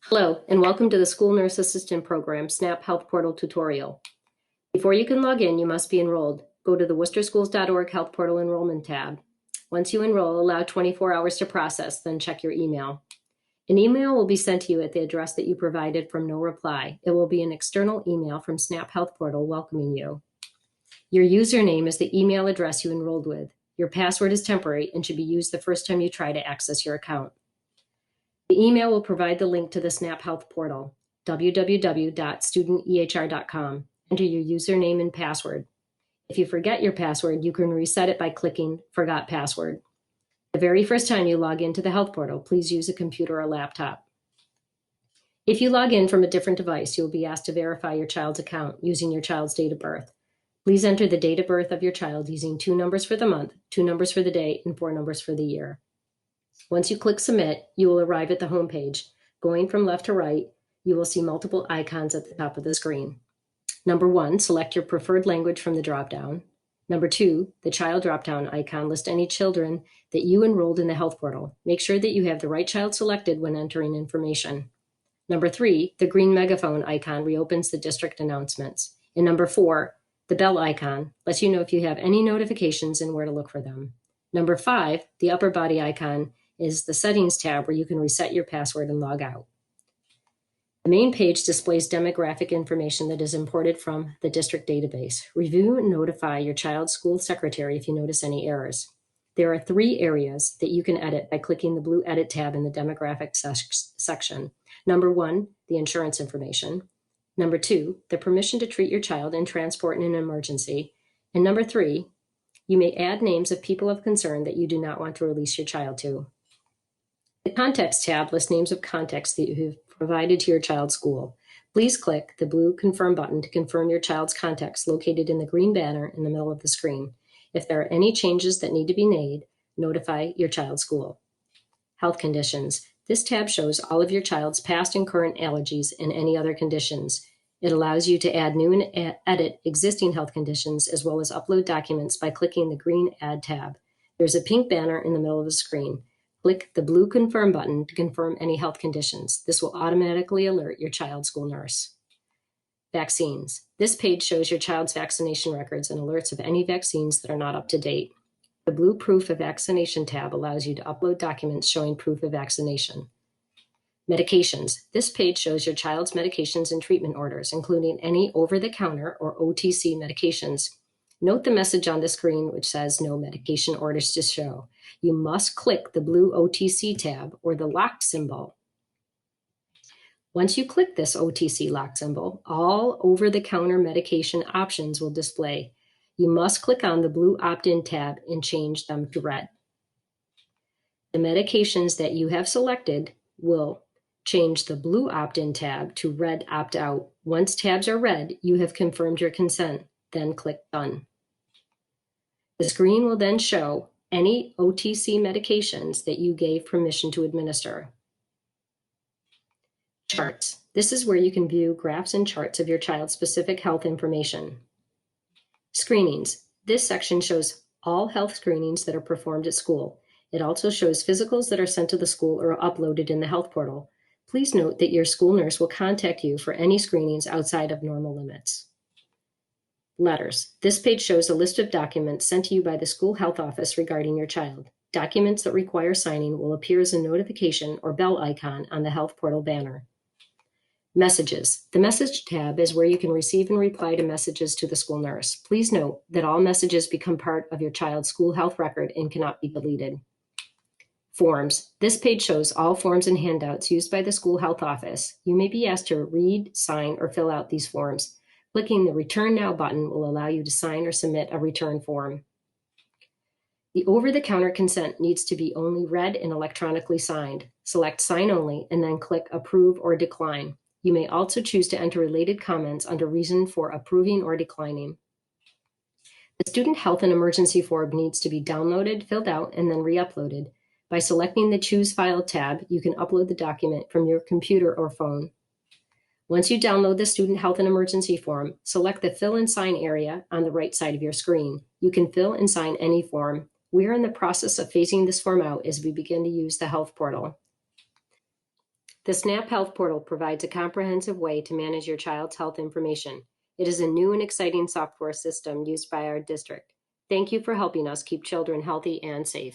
Hello, and welcome to the School Nurse Assistant Program SNAP Health Portal tutorial. Before you can log in, you must be enrolled. Go to the worcesterschools.org Health Portal Enrollment tab. Once you enroll, allow 24 hours to process, then check your email. An email will be sent to you at the address that you provided from no reply. It will be an external email from SNAP Health Portal welcoming you. Your username is the email address you enrolled with. Your password is temporary and should be used the first time you try to access your account. The email will provide the link to the SNAP Health Portal, www.studentehr.com. Enter your username and password. If you forget your password, you can reset it by clicking Forgot Password. The very first time you log into the Health Portal, please use a computer or laptop. If you log in from a different device, you will be asked to verify your child's account using your child's date of birth. Please enter the date of birth of your child using 2 numbers for the month, 2 numbers for the day, and 4 numbers for the year. Once you click Submit, you will arrive at the home page. Going from left to right, you will see multiple icons at the top of the screen. Number 1, select your preferred language from the dropdown. Number 2, the child dropdown icon lists any children that you enrolled in the Health Portal. Make sure that you have the right child selected when entering information. Number 3, the green megaphone icon reopens the district announcements. And number 4, the bell icon lets you know if you have any notifications and where to look for them. Number 5, the upper body icon is the Settings tab where you can reset your password and log out. The main page displays demographic information that is imported from the district database. Review and notify your child's school secretary if you notice any errors. There are 3 areas that you can edit by clicking the blue Edit tab in the demographic section. Number 1, the insurance information. Number 2, the permission to treat your child and transport in an emergency. And number 3, you may add names of people of concern that you do not want to release your child to. The Context tab lists names of contacts that you have provided to your child's school. Please click the blue Confirm button to confirm your child's contacts located in the green banner in the middle of the screen. If there are any changes that need to be made, notify your child's school. Health Conditions. This tab shows all of your child's past and current allergies and any other conditions. It allows you to add new and edit existing health conditions as well as upload documents by clicking the green Add tab. There's a pink banner in the middle of the screen. Click the blue Confirm button to confirm any health conditions. This will automatically alert your child's school nurse. Vaccines. This page shows your child's vaccination records and alerts of any vaccines that are not up to date. The blue Proof of Vaccination tab allows you to upload documents showing proof of vaccination. Medications. This page shows your child's medications and treatment orders, including any over-the-counter or OTC medications. Note the message on the screen which says no medication orders to show. You must click the blue OTC tab or the locked symbol. Once you click this OTC lock symbol, all over-the-counter medication options will display. You must click on the blue opt-in tab and change them to red. The medications that you have selected will change the blue opt-in tab to red opt-out. Once tabs are red, you have confirmed your consent. Then click Done. The screen will then show any OTC medications that you gave permission to administer. Charts. This is where you can view graphs and charts of your child's specific health information. Screenings. This section shows all health screenings that are performed at school. It also shows physicals that are sent to the school or uploaded in the Health Portal. Please note that your school nurse will contact you for any screenings outside of normal limits. Letters. This page shows a list of documents sent to you by the school health office regarding your child. Documents that require signing will appear as a notification or bell icon on the Health Portal banner. Messages. The Message tab is where you can receive and reply to messages to the school nurse. Please note that all messages become part of your child's school health record and cannot be deleted. Forms. This page shows all forms and handouts used by the school health office. You may be asked to read, sign, or fill out these forms. Clicking the Return Now button will allow you to sign or submit a return form. The over-the-counter consent needs to be only read and electronically signed. Select Sign Only and then click Approve or Decline. You may also choose to enter related comments under reason for approving or declining. The Student Health and Emergency form needs to be downloaded, filled out, and then re-uploaded. By selecting the Choose File tab, you can upload the document from your computer or phone. Once you download the Student Health and Emergency form, select the Fill and Sign area on the right side of your screen. You can fill and sign any form. We are in the process of phasing this form out as we begin to use the Health Portal. The SNAP Health Portal provides a comprehensive way to manage your child's health information. It is a new and exciting software system used by our district. Thank you for helping us keep children healthy and safe.